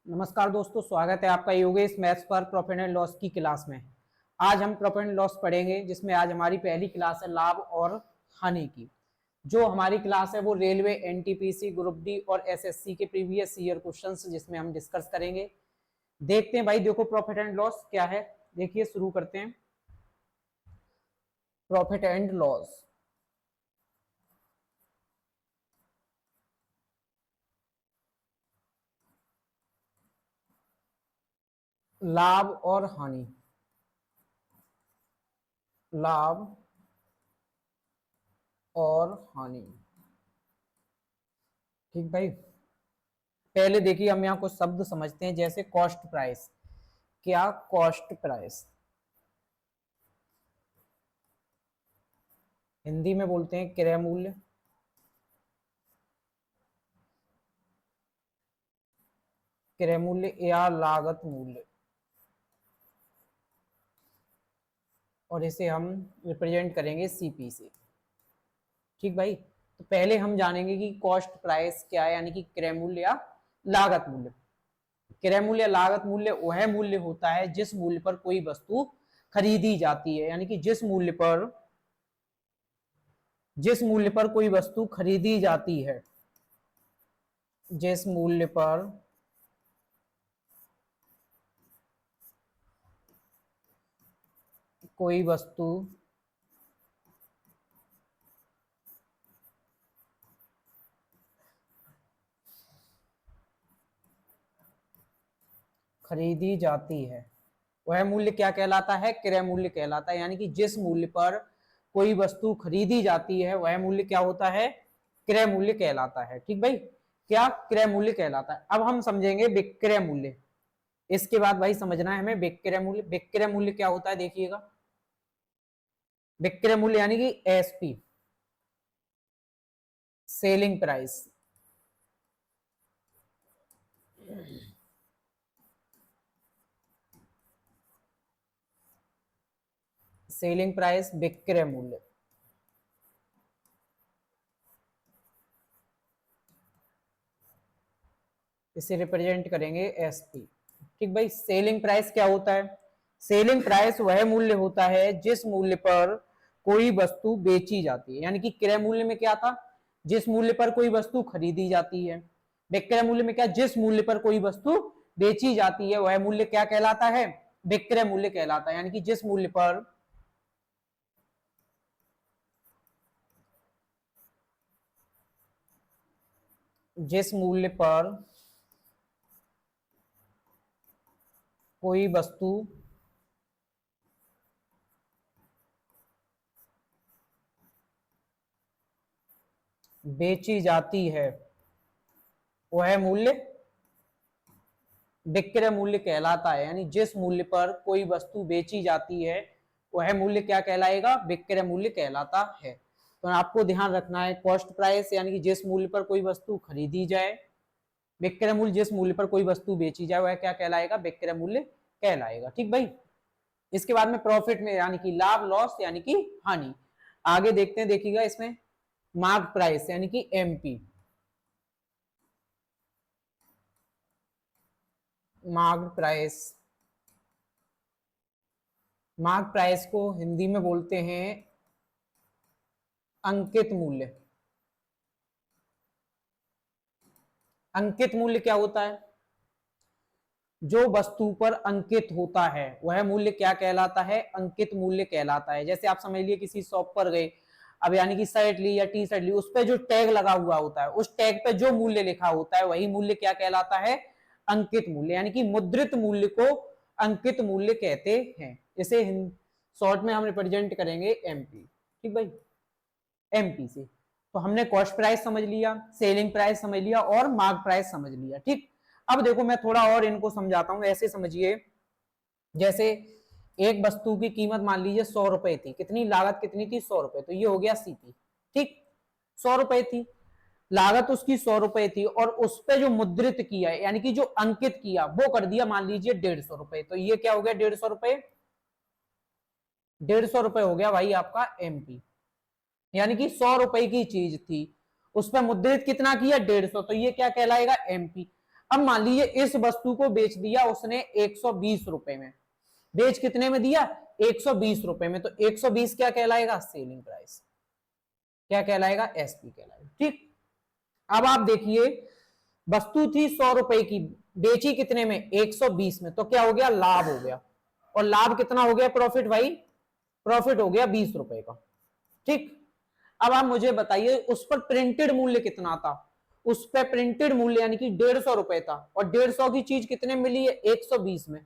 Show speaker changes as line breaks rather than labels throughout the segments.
नमस्कार दोस्तों, स्वागत है आपका योगेश मैथ्स पर प्रॉफिट एंड लॉस की क्लास में। आज हम प्रॉफिट एंड लॉस पढ़ेंगे, जिसमें आज हमारी पहली क्लास है लाभ और हानि की। जो हमारी क्लास है वो रेलवे, एनटीपीसी, ग्रुप डी और एसएससी के प्रीवियस ईयर क्वेश्चंस जिसमें हम डिस्कस करेंगे। देखते हैं भाई, देखो प्रॉफिट एंड लॉस क्या है। देखिए, शुरू करते हैं। प्रॉफिट एंड लॉस, लाभ और हानि। लाभ और हानि, ठीक भाई। पहले देखिए, हम यहाँ कुछ शब्द समझते हैं, जैसे कॉस्ट प्राइस। क्या कॉस्ट प्राइस हिंदी में बोलते हैं क्रय मूल्य। क्रय मूल्य या लागत मूल्य, और इसे हम रिप्रेजेंट करेंगे सीपी से। ठीक भाई, तो पहले हम जानेंगे कि कॉस्ट प्राइस क्या है, यानी कि क्रय मूल्य या लागत मूल्य। क्रय मूल्य या लागत मूल्य वह मूल्य होता है जिस मूल्य पर कोई वस्तु खरीदी जाती है, यानी कि जिस मूल्य पर कोई वस्तु खरीदी जाती है, जिस मूल्य पर कोई वस्तु खरीदी जाती है, वह मूल्य क्या कहलाता है? क्रय मूल्य कहलाता है। यानी कि जिस मूल्य पर कोई वस्तु खरीदी जाती है वह मूल्य क्या होता है? क्रय मूल्य कहलाता है। ठीक भाई, क्या क्रय मूल्य कहलाता है। अब हम समझेंगे विक्रय मूल्य। इसके बाद भाई समझना है हमें विक्रय मूल्य। विक्रय मूल्य क्या होता है, देखिएगा। विक्रय मूल्य यानी कि SP, selling price. Selling price, विक्रय मूल्य। इसे रिप्रेजेंट करेंगे एसपी। ठीक भाई, सेलिंग प्राइस क्या होता है? सेलिंग प्राइस वह मूल्य होता है जिस मूल्य पर कोई वस्तु बेची जाती है। यानी कि क्रय मूल्य में क्या था? जिस मूल्य पर कोई वस्तु खरीदी जाती है। विक्रय मूल्य में क्या? जिस मूल्य पर कोई वस्तु बेची जाती है वह मूल्य क्या कहलाता है? विक्रय मूल्य कहलाता है। यानी कि जिस मूल्य पर कोई वस्तु बेची जाती है वह मूल्य विक्रय मूल्य कहलाता है। यानी जिस मूल्य पर कोई वस्तु बेची जाती है वह मूल्य क्या कहलाएगा? विक्रय मूल्य कहलाता है। तो आपको ध्यान रखना है, कॉस्ट प्राइस यानी कि जिस मूल्य पर कोई वस्तु खरीदी जाए, विक्रय मूल्य जिस मूल्य पर कोई वस्तु बेची जाए वह क्या कहलाएगा? विक्रय मूल्य कहलाएगा। ठीक भाई, इसके बाद में प्रॉफिट में यानी कि लाभ, लॉस यानी कि हानि। आगे देखते हैं, देखिएगा इसमें मार्क प्राइस यानी कि MP. Mark price, mark price को हिंदी में बोलते हैं अंकित मूल्य। अंकित मूल्य क्या होता है? जो वस्तु पर अंकित होता है वह मूल्य क्या कहलाता है? अंकित मूल्य कहलाता है। जैसे आप समझ लिए किसी शॉप पर गए, अब यानी कि शर्ट ली या टी शर्ट ली, उस पर जो टैग लगा हुआ होता है, उस टैग पे जो मूल्य लिखा होता है वही मूल्य क्या कहलाता है? अंकित मूल्य। यानी कि मुद्रित मूल्य को अंकित मूल्य कहते हैं। इसे शॉर्ट में हम रिप्रेजेंट करेंगे एमपी। ठीक भाई, एमपी से। तो हमने कॉस्ट प्राइस समझ लिया, सेलिंग प्राइस समझ लिया और मार्क प्राइस समझ लिया। ठीक, अब देखो मैं थोड़ा और इनको समझाता हूं। ऐसे समझिए, जैसे एक वस्तु की कीमत मान लीजिए 100 रुपए थी। कितनी लागत कितनी थी? 100 रुपए। तो ये हो गया सीपी। ठीक, 100 रुपए थी लागत, उसकी 100 रुपए थी, और उस पर जो मुद्रित किया यानी कि जो अंकित किया वो कर दिया मान लीजिए 150 रुपए। तो ये क्या हो गया? 150 रुपए। 150 रुपए हो गया भाई आपका एमपी। यानी कि 100 रुपए की चीज थी, उस पर मुद्रित कितना किया? 150। तो ये क्या कहलाएगा? एमपी। अब मान लीजिए इस वस्तु को बेच दिया उसने 120 रुपए में, बेच कितने में दिया 120 रुपए में, तो 120 क्या कहलाएगा सेलिंग प्राइस, क्या कहलाएगा एसपी कहलाएगा। ठीक, अब आप देखिए वस्तु थी 100 रुपए की, बेची कितने में 120 में, तो क्या हो गया लाभ हो गया, और लाभ कितना हो गया प्रॉफिट भाई, प्रॉफिट हो गया 20 रुपए का। ठीक, अब आप मुझे बताइए उस पर प्रिंटेड मूल्य कितना था, उस पर प्रिंटेड मूल्य यानी कि 150 रुपए था, और 150 की चीज कितने मिली है 120 में।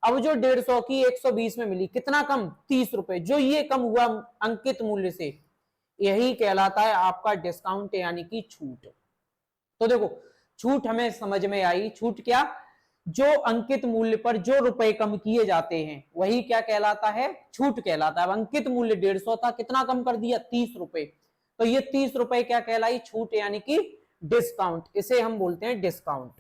अब जो 150 की 120 में मिली कितना कम 30 रुपए, जो ये कम हुआ अंकित मूल्य से, यही कहलाता है आपका डिस्काउंट यानी कि छूट। तो देखो छूट हमें समझ में आई, छूट क्या, जो अंकित मूल्य पर जो रुपए कम किए जाते हैं वही क्या कहलाता है छूट कहलाता है। अब अंकित मूल्य 150 था, कितना कम कर दिया 30 रुपए, तो ये 30 रुपए क्या कहलाई छूट यानी कि डिस्काउंट, इसे हम बोलते हैं डिस्काउंट।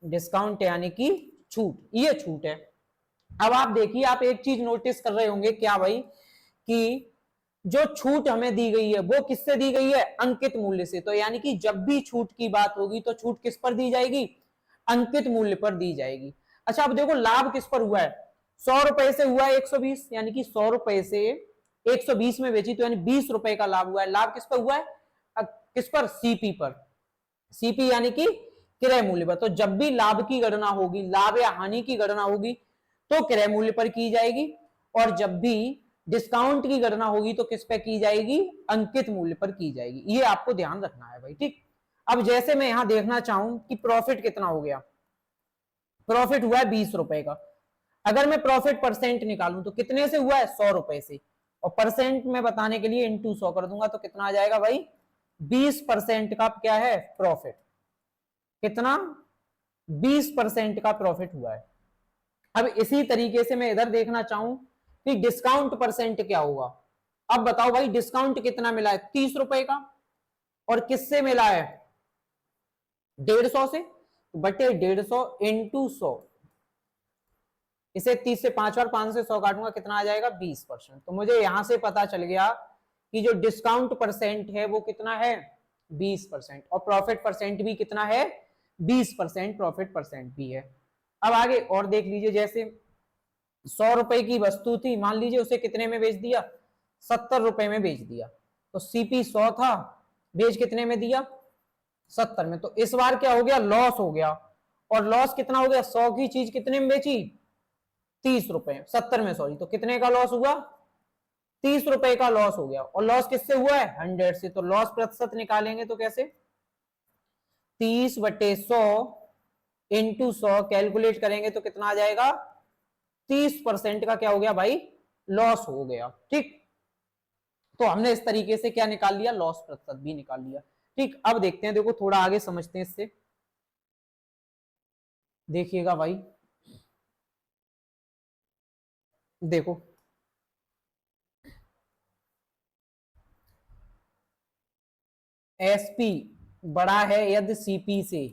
डिस्काउंट यानी कि छूट, ये छूट है। अब आप देखिए आप एक चीज नोटिस कर रहे होंगे क्या भाई, कि जो छूट हमें दी गई है वो किससे दी गई है अंकित मूल्य से, तो यानी कि जब भी छूट की बात होगी तो छूट किस पर दी जाएगी अंकित मूल्य पर दी जाएगी। अच्छा अब देखो लाभ किस पर हुआ है, 100 रुपए से हुआ है 120, यानी कि 100 रुपए से 120 में बेची तो यानी 20 रुपए का लाभ हुआ है। लाभ किस पर हुआ है किस पर सीपी पर, सीपी यानी कि क्रय मूल्य पर। तो जब भी लाभ की गणना होगी, लाभ या हानि की गणना होगी तो क्रय मूल्य पर की जाएगी, और जब भी डिस्काउंट की गणना होगी तो किस पे की जाएगी अंकित मूल्य पर की जाएगी। ये आपको ध्यान रखना है भाई। ठीक, अब जैसे मैं यहां देखना चाहूं कि प्रॉफिट कितना हो गया, प्रॉफिट हुआ है 20 रुपए का, अगर मैं प्रॉफिट परसेंट निकालूं तो कितने से हुआ है 100 रुपए से, और परसेंट में बताने के लिए इंटू 100 कर दूंगा तो कितना आ जाएगा भाई 20% का क्या है प्रॉफिट, कितना 20% का प्रॉफिट हुआ है। अब इसी तरीके से मैं इधर देखना चाहूं कि डिस्काउंट परसेंट क्या होगा, अब बताओ भाई डिस्काउंट कितना मिला है 30 रुपए का, और किससे मिला है 150 से, बटे 150 इंटू 100, इसे 30 से 5 बार 5 से 100 काटूंगा कितना आ जाएगा 20%। तो मुझे यहां से पता चल गया कि जो डिस्काउंट परसेंट है वो कितना है 20%, और प्रॉफिट परसेंट भी कितना है 20%, प्रॉफिट परसेंट भी है। अब आगे और देख लीजिए, जैसे 100 रुपए की वस्तु थी, मान लीजिए उसे कितने में बेच दिया 70 रुपए में बेच दिया, तो सीपी 100 था, बेच कितने में दिया 70 में, तो इस बार क्या हो गया लॉस हो गया, और लॉस कितना हो गया 100 की चीज कितने में बेची 30 रुपए 70 में सॉरी, तो कितने का लॉस हुआ 30 रुपए का लॉस हो गया, और लॉस किससे हुआ है 100 से, तो लॉस प्रतिशत निकालेंगे तो कैसे 30/100 इंटू 100 कैलकुलेट करेंगे तो कितना आ जाएगा 30% का क्या हो गया भाई लॉस हो गया। ठीक, तो हमने इस तरीके से क्या निकाल लिया लॉस प्रतिशत भी निकाल लिया। ठीक, अब देखते हैं, देखो थोड़ा आगे समझते हैं इससे, देखिएगा भाई, देखो एसपी बड़ा है यदि सीपी से,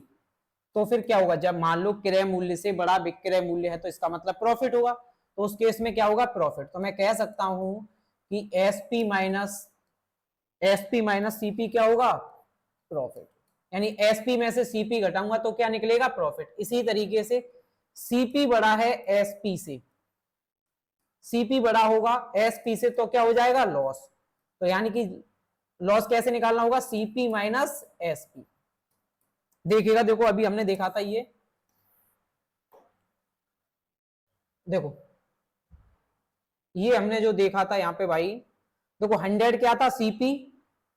तो फिर क्या होगा जब मान लो क्रय मूल्य से बड़ा विक्रय मूल्य है तो इसका मतलब प्रॉफिट होगा, तो उस केस में क्या होगा प्रॉफिट। तो मैं कह सकता हूं कि एसपी माइनस सीपी क्या होगा प्रॉफिट, यानी एसपी में से सीपी घटाऊंगा तो क्या निकलेगा प्रॉफिट। इसी तरीके से सीपी बड़ा है एसपी से, सीपी बड़ा होगा एसपी से तो क्या हो जाएगा लॉस, तो यानी कि लॉस कैसे निकालना होगा सीपी माइनस एसपी। देखिएगा देखो अभी हमने देखा था ये, देखो ये हमने जो देखा था यहाँ पे भाई, देखो 100 क्या था सीपी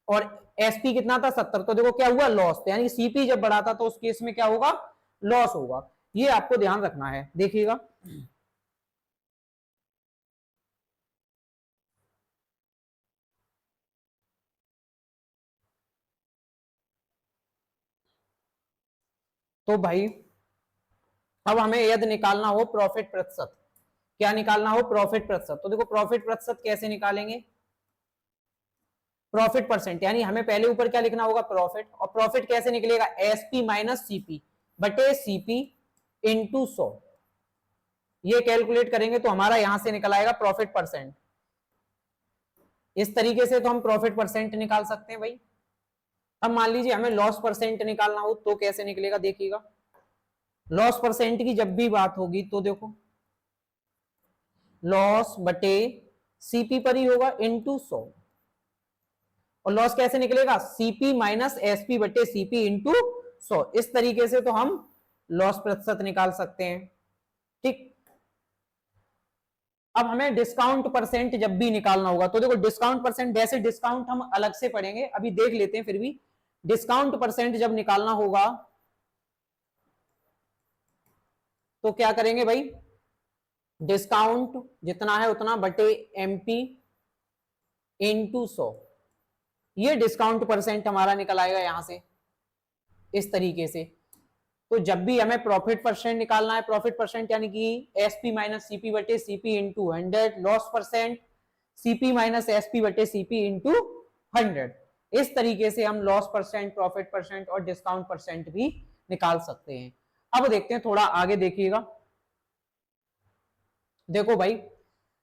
और एसपी कितना था 70, तो देखो क्या हुआ लॉस, तो यानी सीपी जब बढ़ा था तो उस केस में क्या होगा लॉस होगा, ये आपको ध्यान रखना है। देखिएगा तो भाई अब हमें यदि निकालना हो प्रॉफिट प्रतिशत, क्या निकालना हो प्रॉफिट प्रतिशत, तो देखो प्रॉफिट प्रतिशत कैसे निकालेंगे प्रॉफिट परसेंट, यानी हमें पहले ऊपर क्या लिखना होगा प्रॉफिट, और प्रॉफिट कैसे निकलेगा एसपी माइनस सीपी बटे सीपी इंटू 100, ये कैलकुलेट करेंगे तो हमारा यहां से निकल आएगा प्रॉफिट परसेंट। इस तरीके से तो हम प्रॉफिट परसेंट निकाल सकते हैं भाई। अब मान लीजिए हमें लॉस परसेंट निकालना हो तो कैसे निकलेगा, देखिएगा। लॉस परसेंट की जब भी बात होगी तो देखो लॉस बटे सीपी पर ही होगा इनटू 100, और लॉस कैसे निकलेगा, सीपी माइनस एसपी बटे सीपी इंटू 100। इस तरीके से तो हम लॉस प्रतिशत निकाल सकते हैं, ठीक। अब हमें डिस्काउंट परसेंट जब भी निकालना होगा तो देखो डिस्काउंट परसेंट, वैसे डिस्काउंट हम अलग से पढ़ेंगे, अभी देख लेते हैं। फिर भी डिस्काउंट परसेंट जब निकालना होगा तो क्या करेंगे भाई, डिस्काउंट जितना है उतना बटे एमपी इंटू 100, ये डिस्काउंट परसेंट हमारा निकल आएगा यहां से इस तरीके से। तो जब भी हमें प्रॉफिट परसेंट निकालना है, प्रॉफिट परसेंट यानी कि एसपी माइनस सीपी बटे CP into 100, loss percent CP minus SP बटे सीपी इंटू 100। इस तरीके से हम लॉस परसेंट, प्रॉफिट परसेंट और डिस्काउंट परसेंट भी निकाल सकते हैं। अब देखते हैं थोड़ा आगे, देखिएगा। देखो भाई,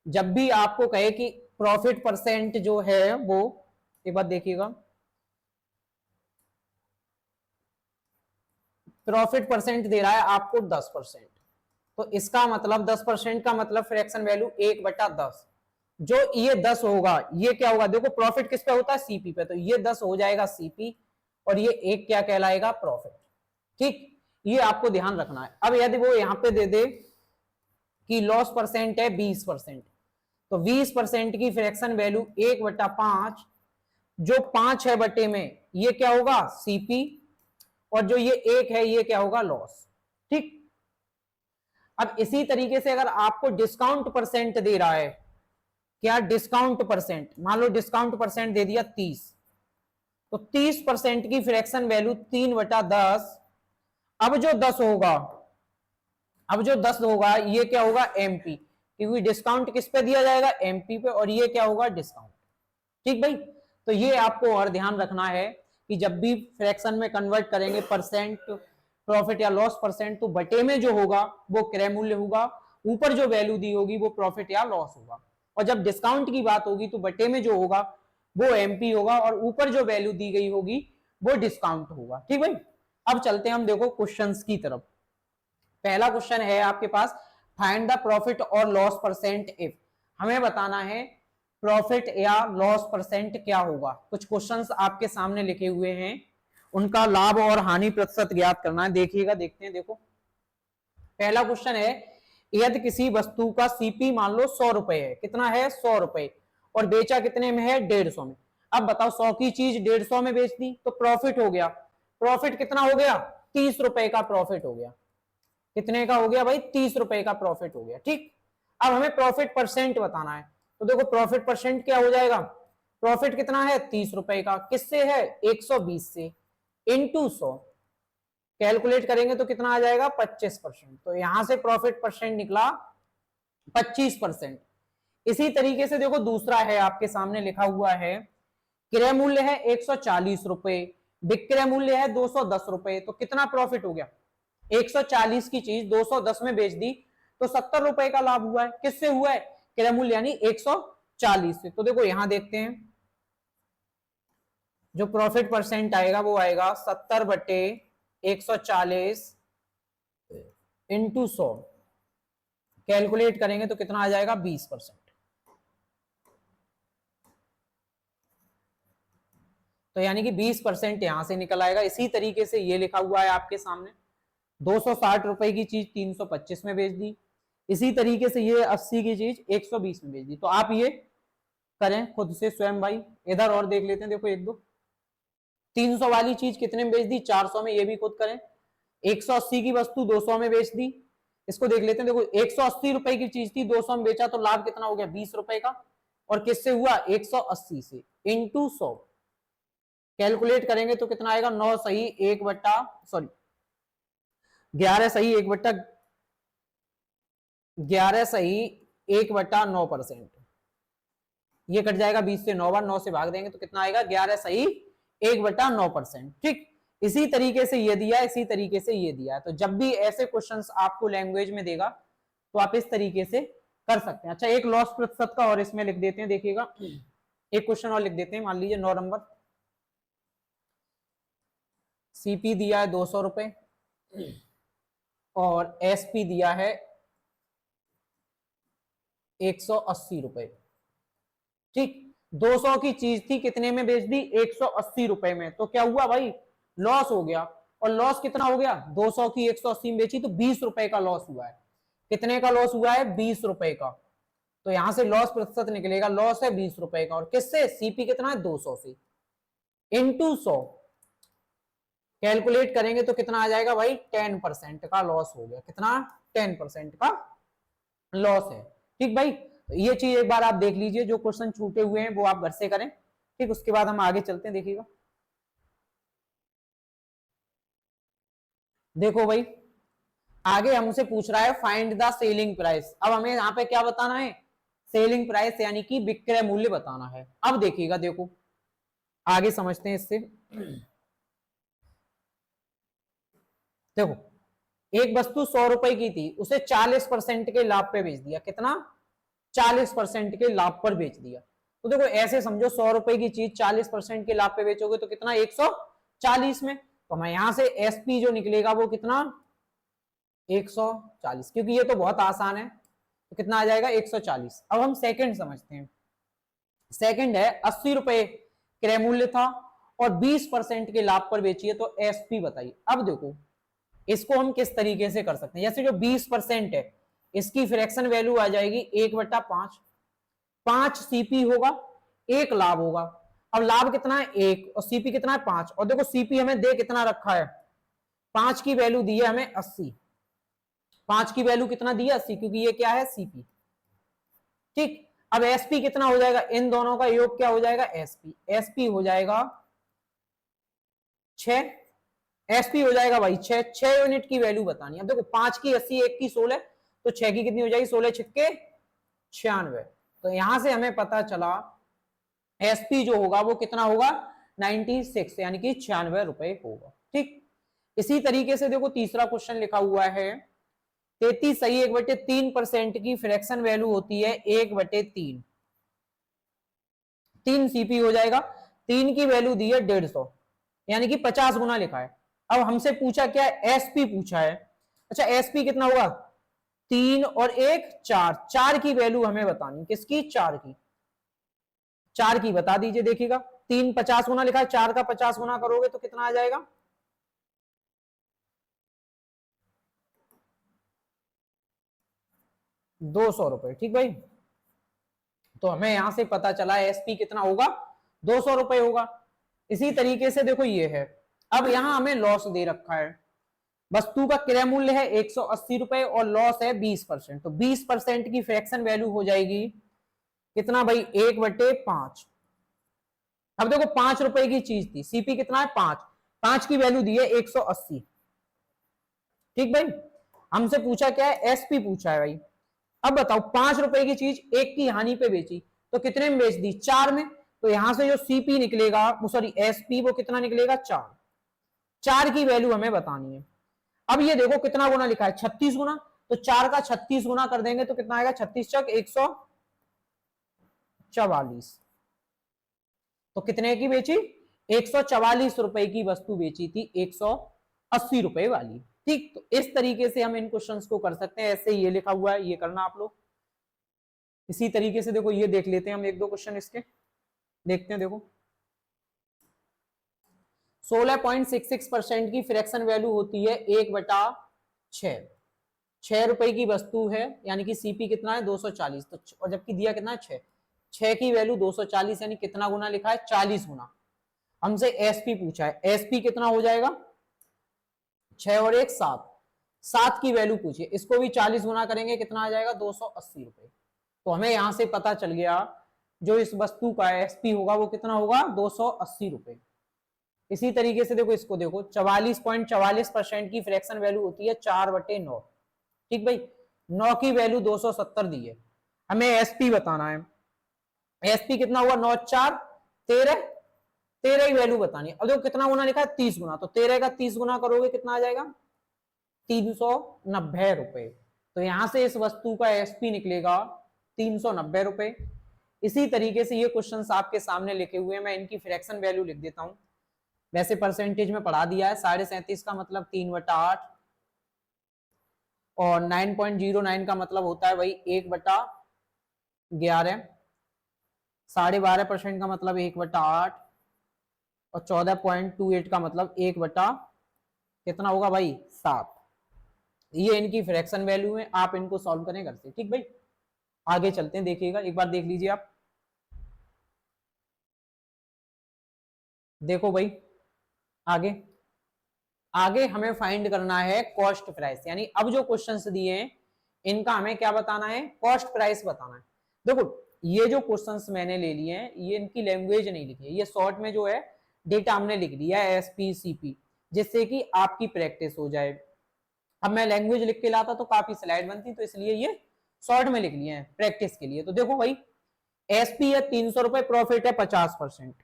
जब भी आपको कहे कि प्रॉफिट परसेंट जो है वो, एक बात देखिएगा, प्रॉफिट परसेंट दे रहा है आपको 10%, तो इसका मतलब 10% का मतलब फ्रैक्शन वैल्यू 1/10। जो ये 10 होगा ये क्या होगा, देखो प्रॉफिट किस पे होता है, सीपी पे, तो ये 10 हो जाएगा सीपी और ये एक क्या कहलाएगा, प्रॉफिट, ठीक। ये आपको ध्यान रखना है। अब यदि वो यहां पे दे दे कि लॉस परसेंट है 20%, तो 20% की फ्रैक्शन वैल्यू 1/5, जो 5 है बटे में ये क्या होगा, सीपी, और जो ये 1 है ये क्या होगा, लॉस, ठीक। अब इसी तरीके से अगर आपको डिस्काउंट परसेंट दे रहा है, क्या डिस्काउंट परसेंट, मान लो डिस्काउंट परसेंट दे दिया 30, तो 30% की फ्रैक्शन वैल्यू 3/10। अब जो 10 होगा, अब जो 10 होगा ये क्या होगा, एमपी, क्योंकि डिस्काउंट किस पे दिया जाएगा, एमपी पे, और ये क्या होगा, डिस्काउंट, ठीक भाई। तो ये आपको और ध्यान रखना है कि जब भी फ्रैक्शन में कन्वर्ट करेंगे परसेंट प्रॉफिट या लॉस परसेंट, तो बटे में जो होगा वो क्रय मूल्य होगा, ऊपर जो वैल्यू दी होगी वो प्रॉफिट या लॉस होगा। और जब डिस्काउंट की बात होगी तो बटे में जो होगा वो एमपी होगा और ऊपर जो वैल्यू दी गई होगी वो डिस्काउंट होगा, ठीक भाई। अब चलते हैं हम देखो क्वेश्चंस की तरफ। पहला क्वेश्चन है आपके पास, फाइंड द प्रॉफिट और लॉस परसेंट इफ। हमें बताना है प्रॉफिट या लॉस परसेंट क्या होगा। कुछ क्वेश्चंस आपके सामने लिखे हुए हैं, उनका लाभ और हानि प्रतिशत ज्ञात करना है। देखिएगा, देखते हैं। देखो पहला क्वेश्चन है, यदि किसी वस्तु का सीपी मान लो 100 रुपए है, कितना है, 100 रुपए, और बेचा कितने में है, 150 में। अब बताओ 100 की चीज 150 में बेच दी तो प्रॉफिट हो गया। प्रॉफिट कितना हो गया, 30 रुपए का प्रॉफिट हो गया। कितने का हो गया भाई, 30 रुपए का प्रॉफिट हो गया, ठीक। अब हमें प्रॉफिट परसेंट बताना है, तो देखो प्रॉफिट परसेंट क्या हो जाएगा, प्रॉफिट कितना है, 30 रुपए का, किससे है, 120 से, इंटू 100, कैलकुलेट करेंगे तो कितना आ जाएगा, 25%। तो यहां से प्रॉफिट परसेंट निकला 25%। इसी तरीके से देखो दूसरा है आपके सामने लिखा हुआ है, क्रय मूल्य है 140 रुपए, विक्रय मूल्य है 210 रुपए, तो कितना प्रॉफिट हो गया, 140 की चीज 210 में बेच दी तो 70 रुपए का लाभ हुआ है। किससे हुआ है, क्रय मूल्य यानी 140 से। तो देखो यहां देखते हैं, जो प्रॉफिट परसेंट आएगा वो आएगा 70/140 इंटू 100, कैलकुलेट करेंगे तो कितना आ जाएगा, 20%। तो यानी कि 20% यहां से निकल आएगा। इसी तरीके से ये लिखा हुआ है आपके सामने, 260 रुपए की चीज 325 में बेच दी। इसी तरीके से ये 80 की चीज 120 में बेच दी। तो आप ये करें खुद से स्वयं भाई। इधर और देख लेते हैं, देखो एक दो, 300 वाली चीज कितने में बेच दी, 400 में, ये भी खुद करें। 180 की वस्तु 200 में बेच दी, इसको देख लेते हैं। देखो 180 रुपए की चीज थी, 200 में बेचा तो लाभ कितना हो गया, 20 रुपए का, और किससे हुआ, 180 से, इंटू 100, कैलकुलेट करेंगे तो कितना आएगा, 9 सही 11 सही 1/9%। ये कट जाएगा 20 से 9 बार, 9 से भाग देंगे तो कितना आएगा, 11 सही 1/9%, ठीक। इसी तरीके से ये दिया, इसी तरीके से ये दिया है। तो जब भी ऐसे क्वेश्चंस आपको लैंग्वेज में देगा तो आप इस तरीके से कर सकते हैं। अच्छा, एक लॉस प्रतिशत का और इसमें लिख देते हैं, देखिएगा। एक क्वेश्चन और लिख देते हैं, मान लीजिए 9 नंबर। सीपी दिया है 200 रुपए और एसपी दिया है 180 रुपए। ठीक, 200 की चीज थी, कितने में बेच दी? 180 रुपए में। तो क्या हुआ भाई? लॉस हो गया। और लॉस कितना हो गया? 200 की 180 में बेची तो 20 रुपए का लॉस हुआ है। कितने का लॉस हुआ है? 20 रुपए का। तो यहां से लॉस प्रतिशत निकलेगा, लॉस है 20 रुपए का। और किससे? सीपी कितना है? 200 से। इंटू 100 कैलकुलेट करेंगे तो कितना आ जाएगा भाई? 10% का लॉस हो गया। कितना? 10% का लॉस है। ठीक भाई, ये चीज एक बार आप देख लीजिए, जो क्वेश्चन छूटे हुए हैं वो आप घर से करें। ठीक, उसके बाद हम आगे चलते हैं, देखिएगा। देखो भाई, आगे हमसे पूछ रहा है फाइंड द सेलिंग प्राइस। अब हमें यहाँ पे क्या बताना है? सेलिंग प्राइस यानी कि विक्रय मूल्य बताना है। अब देखिएगा, देखो आगे समझते हैं इससे। देखो, एक वस्तु 100 रुपए की थी, उसे 40% के लाभ पे बेच दिया। कितना? 40% के लाभ पर बेच दिया। तो देखो ऐसे समझो, 100 रुपए की चीज 40% के लाभ पे बेचोगे तो कितना? 140 में। तो मैं यहां से एसपी जो निकलेगा वो कितना? 140, क्योंकि ये तो बहुत आसान है। तो कितना आ जाएगा? 140। अब हम सेकंड समझते हैं। सेकंड है 80 रुपए क्रय मूल्य था और 20% के लाभ पर बेची है, तो एसपी बताइए। अब देखो इसको हम किस तरीके से कर सकते हैं। जैसे जो 20% है, इसकी फ्रैक्शन वैल्यू आ जाएगी 1/5। 5 सीपी होगा, 1 लाभ होगा। अब लाभ कितना है? 1, और सीपी कितना है? 5। और देखो सीपी हमें दे कितना रखा है? 5 की वैल्यू दी है हमें 80। 5 की वैल्यू कितना दी है? 80, क्योंकि ये क्या है? सीपी। ठीक, अब एसपी कितना हो जाएगा? इन दोनों का योग क्या हो जाएगा? एसपी। एसपी हो जाएगा 6। एसपी हो जाएगा भाई 6। 6 यूनिट की वैल्यू बतानी है। अब देखो 5 की 80, 1 की 16, तो 6 की कितनी हो जाएगी? 16 छिक्के 96। तो यहां से हमें पता चला एसपी जो होगा वो कितना होगा? 96, यानी कि 96 रुपए होगा। ठीक, इसी तरीके से देखो तीसरा क्वेश्चन लिखा हुआ है 33 सही 1/3% की फ्रैक्शन वैल्यू होती है 1/3। 3 सीपी हो जाएगा। 3 की वैल्यू दी है 150, यानी कि 50 गुना लिखा है। अब हमसे पूछा क्या है? एसपी पूछा है। अच्छा, एसपी कितना होगा? 3 और 1 4। 4 की वैल्यू हमें बतानी। किसकी? 4 की। 4 की बता दीजिए, देखिएगा। 3 50 गुना लिखा है, 4 का 50 गुना करोगे तो कितना आ जाएगा? 200 रुपए। ठीक भाई, तो हमें यहां से पता चला एसपी कितना होगा? 200 रुपए होगा। इसी तरीके से देखो ये है। अब यहां हमें लॉस दे रखा है। वस्तु का क्रय मूल्य है 180 रुपए और लॉस है 20%। तो 20% की फ्रैक्शन वैल्यू हो जाएगी कितना भाई? 1/5। अब देखो 5 रुपए की चीज थी, सीपी कितना है? 5। 5 की वैल्यू दी है 180। ठीक भाई, हमसे पूछा क्या है? एसपी पूछा है भाई। अब बताओ 5 रुपए की चीज 1 की हानि पे बेची तो कितने में बेच दी? 4 में। तो यहां से जो सीपी निकलेगा, सॉरी एसपी, वो कितना निकलेगा? 4। 4 की वैल्यू हमें बतानी है। अब ये देखो कितना गुना लिखा है? 36 गुना। तो 4 का 36 गुना कर देंगे तो कितना आएगा? 36 चक 144। तो कितने की बेची? 144 रुपए की वस्तु बेची थी 180 रुपए वाली। ठीक, तो इस तरीके से हम इन क्वेश्चंस को कर सकते हैं। ऐसे ये लिखा हुआ है, ये करना आप लोग। इसी तरीके से देखो ये देख लेते हैं हम, एक दो क्वेश्चन इसके देखते हैं। देखो 16.66% की फ्रैक्शन वैल्यू होती है 1/6। 6 रुपए की वस्तु है, यानी कि सीपी कितना है? 240। तो और जबकि दिया कितना है? 6। 6 की वैल्यू 240, यानी कितना गुना लिखा है? 40 गुना। हमसे एसपी पूछा है, एसपी कितना हो जाएगा? 6 और 1 7। 7 की वैल्यू पूछिए, इसको भी 40 गुना करेंगे, कितना आ जाएगा? 280 रुपए। तो हमें यहां से पता चल गया जो इस वस्तु का एसपी होगा वो कितना होगा? 280 रुपए। इसी तरीके से देखो इसको, देखो 44.44% की फ्रैक्शन वैल्यू होती है 4/9। ठीक भाई, 9 की वैल्यू 270 दी है, हमें एसपी बताना है। एसपी कितना हुआ? 9 4 13। 13 की वैल्यू बतानी है। अब देखो कितना गुना लिखा है? 30 गुना। तो 13 का 30 गुना करोगे कितना आ जाएगा? 390 रुपए। तो यहां से इस वस्तु का एसपी निकलेगा 390 रुपए। इसी तरीके से ये क्वेश्चंस आपके सामने लिखे हुए हैं, मैं इनकी फ्रैक्शन वैल्यू लिख देता हूं। वैसे परसेंटेज में पढ़ा दिया है, 37.5 का मतलब 3/8 और 9.09 का मतलब होता है भाई 1/11, 12.5% का मतलब 1/8 और 14.28 का मतलब 1/ कितना होगा भाई 7। ये इनकी फ्रैक्शन वैल्यू है, आप इनको सॉल्व करें घर से। ठीक भाई, आगे चलते हैं, देखिएगा एक बार देख लीजिए आप। देखो भाई आगे आगे हमें फाइंड करना है कॉस्ट प्राइस, यानी अब जो क्वेश्चंस दिए हैं इनका हमें क्या बताना है, कॉस्ट प्राइस बताना है। देखो ये जो क्वेश्चंस मैंने ले लिए हैं ये इनकी लैंग्वेज नहीं लिखी है, ये शॉर्ट में जो है डेटा हमने लिख दिया है एसपीसीपी, जिससे कि आपकी प्रैक्टिस हो जाए। अब मैं लैंग्वेज लिख के लाता तो काफी स्लाइड बनती, तो इसलिए ये शॉर्ट में लिख लिए हैं प्रैक्टिस के लिए। तो देखो भाई एसपी है 300 रुपए, प्रॉफिट है 50%।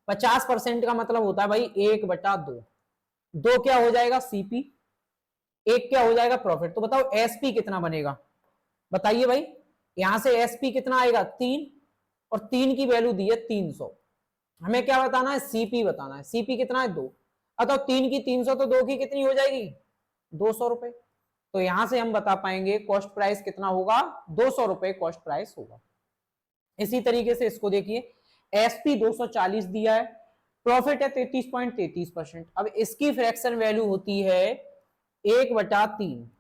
50% का मतलब होता है भाई 1/2। दो क्या हो जाएगा सीपी, एक क्या हो जाएगा प्रॉफिट। तो बताओ एसपी कितना बनेगा, बताइए भाई। यहां से एसपी कितना आएगा 3, और 3 की वैल्यू दी है 300। हमें क्या बताना है, सीपी बताना है। सीपी कितना है 2, अतः 3 की 300 तो 2 की कितनी हो जाएगी 200 रुपए। तो यहां से हम बता पाएंगे कॉस्ट प्राइस कितना होगा, 200 रुपए कॉस्ट प्राइस होगा। इसी तरीके से इसको देखिए, एसपी 240 दिया है, प्रॉफिट है 33.33%। अब इसकी फ्रैक्शन वैल्यू होती है 1/3।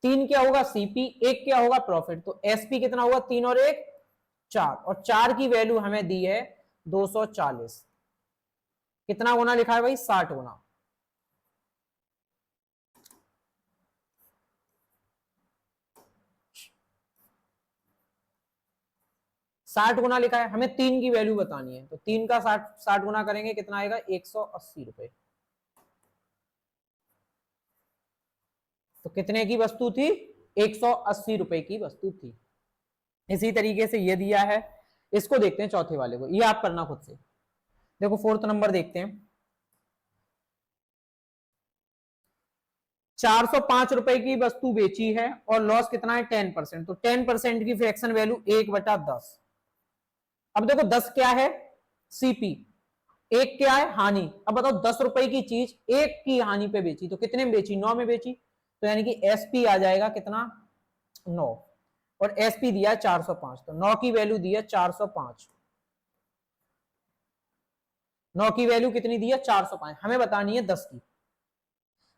3 क्या होगा सीपी, 1 क्या होगा प्रॉफिट। तो एसपी कितना होगा 3 और 1 4, और 4 की वैल्यू हमें दी है 240। कितना गुना लिखा है भाई 60 गुना। साठ गुना लिखा है, हमें 3 की वैल्यू बतानी है, तो 3 का 60 गुना करेंगे कितना आएगा 180 रुपए। तो कितने की वस्तु थी 180 रुपए की वस्तु थी। इसी तरीके से ये दिया है, इसको देखते हैं चौथे वाले को, ये आप करना खुद से। देखो फोर्थ नंबर देखते हैं, 405 रुपए की वस्तु बेची है और लॉस कितना है 10%। तो 10% की फ्रैक्शन वैल्यू 1/10। अब देखो 10 क्या है सीपी, एक क्या है हानि। अब बताओ 10 रुपए की चीज एक की हानि पे बेची, तो कितने में बेची 9 में बेची। तो यानी कि एसपी आ जाएगा कितना 9, और एसपी दिया 405, तो 9 की वैल्यू दी है 405। 9 की वैल्यू कितनी दी है 405, हमें बतानी है 10 की।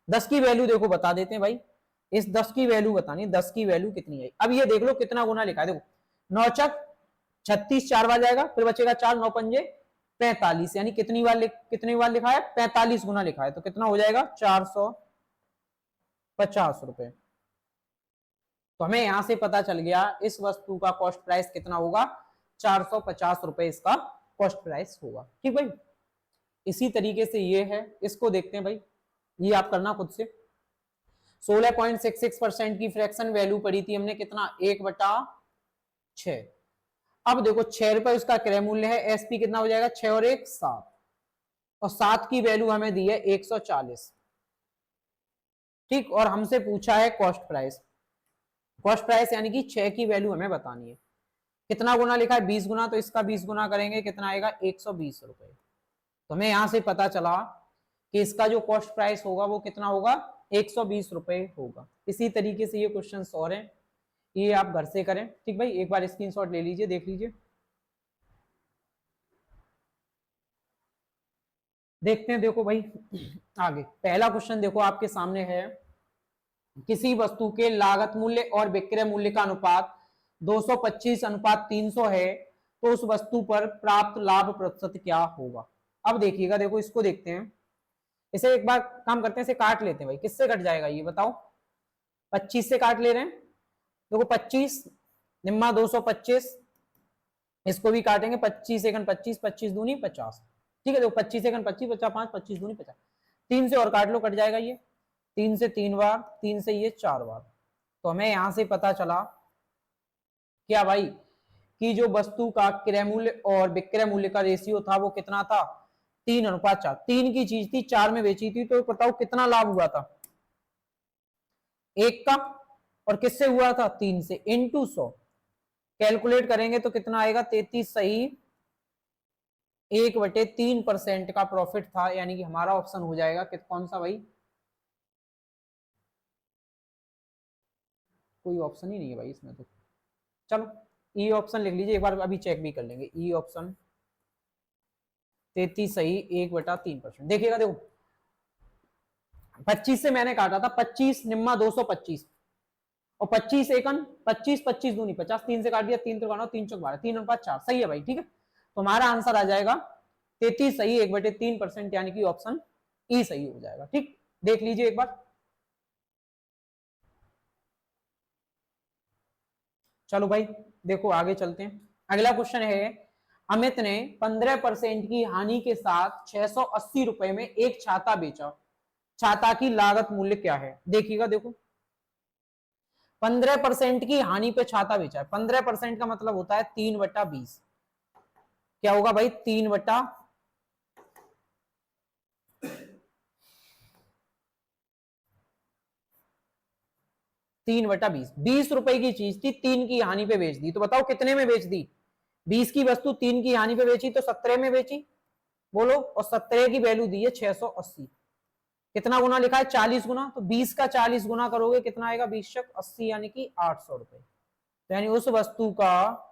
10 की वैल्यू देखो बता देते हैं भाई, इस 10 की वैल्यू बतानी है, 10 की वैल्यू कितनी है। अब ये देख लो कितना गुना लिखा है, देखो 9 चक 36, 4 बार जाएगा, फिर बचेगा 4, 9 पंजे 45, यानी कितनी बार लिखा है 45 गुना लिखा है। तो कितना हो जाएगा 450 रुपए। तो हमें यहां से पता चल गया इस वस्तु का कॉस्ट प्राइस कितना होगा 450 रुपए इसका कॉस्ट प्राइस होगा। ठीक भाई, इसी तरीके से ये है, इसको देखते हैं भाई, ये आप करना खुद से। 16.66% की फ्रैक्शन वैल्यू पड़ी थी हमने कितना 1/6। अब देखो 6 रुपए उसका क्रय मूल्य है, एसपी कितना हो जाएगा 6 और 1 7, और 7 की वैल्यू हमें दी है 140। ठीक, और हमसे पूछा है कॉस्ट प्राइस। कॉस्ट प्राइस यानी कि 6 की वैल्यू हमें बतानी है। कितना गुना लिखा है 20 गुना, तो इसका 20 गुना करेंगे कितना आएगा 120 रुपए। तो हमें यहां से पता चला कि इसका जो कॉस्ट प्राइस होगा वो कितना होगा 120 रुपए होगा। इसी तरीके से ये क्वेश्चन और हैं, ये आप घर से करें। ठीक भाई, एक बार स्क्रीनशॉट ले लीजिए, देख लीजिए। देखते हैं, देखो भाई आगे पहला क्वेश्चन देखो आपके सामने है, किसी वस्तु के लागत मूल्य और विक्रय मूल्य का अनुपात 225:300 है, तो उस वस्तु पर प्राप्त लाभ प्रतिशत क्या होगा। अब देखिएगा, देखो इसको देखते हैं, इसे एक बार काम करते हैं, इसे काट लेते हैं भाई। किससे कट जाएगा ये बताओ, 25 से काट ले रहे हैं। देखो 25 निम्मा 225, इसको भी काटेंगे 25 एकन 25, 25 दूनी 50। ठीक है, देखो 25 एकन 25, 50 5, 25 दूनी 50। 3 से और काट लो, कट जाएगा ये। 3 से 3 बार, 3 से ये 4 बार। तो हमें यहां से पता चला क्या भाई कि जो वस्तु का क्रय मूल्य और विक्रय मूल्य का रेशियो था वो कितना था 3:4। 3 की चीज थी, 4 में बेची थी, तो बताओ कितना लाभ हुआ था 1 का, और किससे हुआ था 3 से, इंटू 100। कैलकुलेट करेंगे तो कितना आएगा, 33 सही 1/3% का प्रॉफिट था, यानी कि हमारा ऑप्शन हो जाएगा कौन सा भाई, कोई ऑप्शन ही नहीं है भाई इसमें तो। चलो ई ऑप्शन लिख लीजिए, एक बार अभी चेक भी कर लेंगे। ई ऑप्शन 33 सही 1/3%। देखिएगा, देखो 25 से मैंने काटा था, 25 निम्मा 225 और 25 एकन 25, 25 दूनी 50, 3 से काट दिया, 3 तो 3 चौक 12, 3 और 5 4, सही है भाई, ठीक है। तो हमारा आंसर आ जाएगा 33 सही 1/3%, यानी कि ऑप्शन ई सही हो जाएगा। ठीक, देख लीजिए एक बार। चलो भाई देखो आगे चलते हैं। अगला क्वेश्चन है, अमित ने 15% की हानि के साथ 680 रुपए में एक छाता बेचा, छाता की लागत मूल्य क्या है। देखिएगा, देखो 15% की हानि पे छाता बेचा है, 15% का मतलब होता है 3/20। क्या होगा भाई, 3/20। 20 रुपए की चीज थी, 3 की हानि पे बेच दी, तो बताओ कितने में बेच दी। 20 की वस्तु 3 की हानि पे बेची तो 17 में बेची, बोलो, और 17 की वैल्यू दी है 680। कितना गुना लिखा है, 40 गुना, तो 20 का 40 गुना करोगे कितना आएगा, 20×80 यानी कि 800 रुपए। तो यानी उस वस्तु का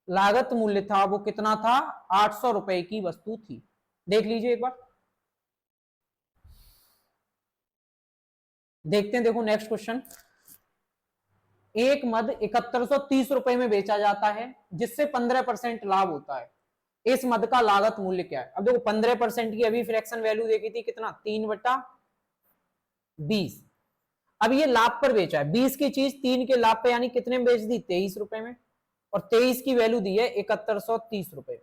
लागत मूल्य था वो कितना था, 800 रुपए की वस्तु थी। देख लीजिए एक बार, देखते हैं। देखो नेक्स्ट क्वेश्चन, एक मद 7130 रुपए में बेचा जाता है जिससे 15% लाभ होता है, इस मद का लागत मूल्य क्या है। अब देखो 15% की अभी फ्रैक्शन वैल्यू देखी थी कितना, 3/20। अब ये लाभ पर बेचा है, 20 की चीज 3 के लाभ पे, यानी कितने में बेच दी, 23 रुपए में, और 23 की वैल्यू दी है 7130 रुपए।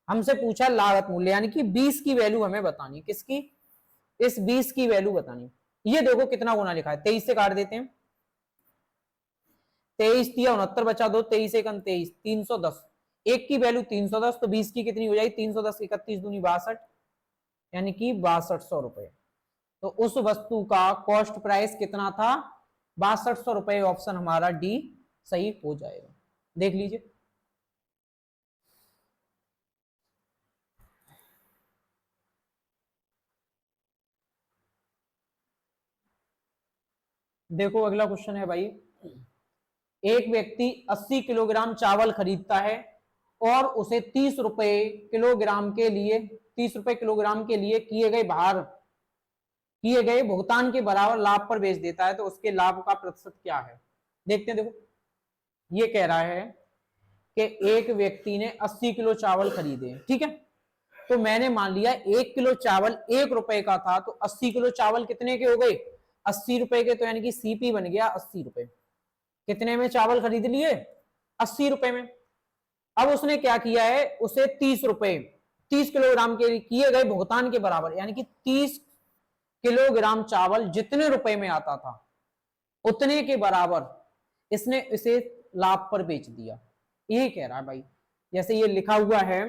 हमसे पूछा लागत मूल्य, यानी कि 20 की वैल्यू हमें बतानी, किसकी, इस 20 की वैल्यू बतानी। ये देखो कितना गुना लिखा है, 23 से काट देते हैं, 23 दिया 69 बचा 2, 23 एक 23, 310, एक की वैल्यू 310, तो 20 की कितनी हो जाएगी, 310 31 दूनी 62, यानी कि 6200 रुपए। तो उस वस्तु का कॉस्ट प्राइस कितना था, 6200 रुपए। ऑप्शन हमारा डी सही हो जाएगा। देख लीजिए, देखो अगला क्वेश्चन है भाई, एक व्यक्ति 80 किलोग्राम चावल खरीदता है और उसे 30 रुपए किलोग्राम के लिए 30 रुपए किलोग्राम के लिए किए गए भुगतान के बराबर लाभ पर बेच देता है, तो उसके लाभ का प्रतिशत क्या है। देखते हैं, देखो ये कह रहा है कि एक व्यक्ति ने 80 किलो चावल खरीदे, ठीक है। तो मैंने मान लिया 1 किलो चावल 1 रुपए का था, तो 80 किलो चावल कितने के हो गए, 80 रुपए के, तो यानी कि सीपी बन गया 80 रुपए। कितने में चावल खरीद लिए, 80 रुपए में। अब उसने क्या किया है, उसे 30 रुपए 30 किलोग्राम के किए गए भुगतान के बराबर, यानी कि 30 किलोग्राम चावल जितने रुपए में आता था उतने के बराबर इसने इसे लाभ पर बेच दिया। ये कह रहा है भाई, जैसे ये लिखा हुआ है